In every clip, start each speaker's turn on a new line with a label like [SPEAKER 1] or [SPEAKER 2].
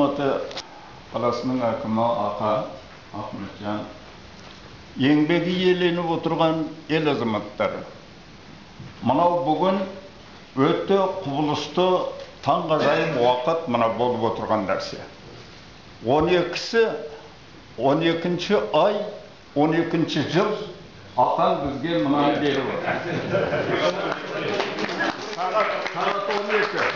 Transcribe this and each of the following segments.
[SPEAKER 1] Алматы қаласының әкімі Ақа Ахметжан, еңбегі еленіп отырған ел азаматтары, мынау бүгін өте құбылысты таңғажайып уақыт мына болып отырған нәрсе. 12-сі 12-ші ай 12-ші жыл Ақан бізге мынаны беріп отыр. Сағат 12.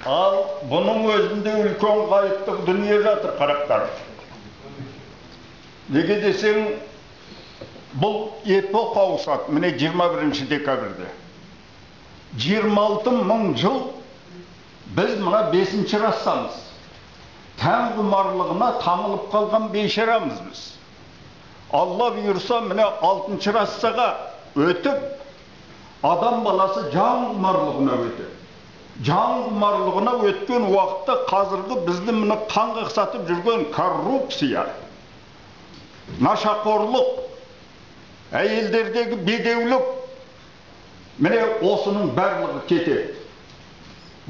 [SPEAKER 1] Ал бұның өзінде үлкен ғайыптық дүние жатыр, қарақтар. Неге десең, бұл эпоха ауысады, міне 21 декабрьде. 26 мың жыл біз мына 5-ші рассамыз. Тән құмарлығына таңылып қалған бейшарамыз біз. Алла бұйырса, міне 6-ші рассаға өтіп, адам баласы жан құмарлығына өтіп. Жан құмарлығына өткен уақытта қазіргі бізді міне қан қақсатып жүрген коррупция, нашақорлық, әйелдердегі бедеулік, міне осының барлығы кетеді.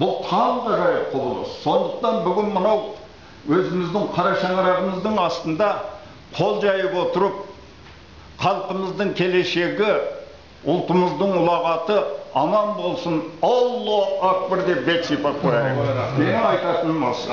[SPEAKER 1] Бұл таңғажайып құбылыс. Сондықтан бүгін мынау өзіміздің қара шаңырағымыздың астында қол жайып отырып, халқымыздың келешегі, ұлтымыздың ұлағаты аман болсын, Аллаху акбар деп бет сипап қояйық. Менің айтатыным осы.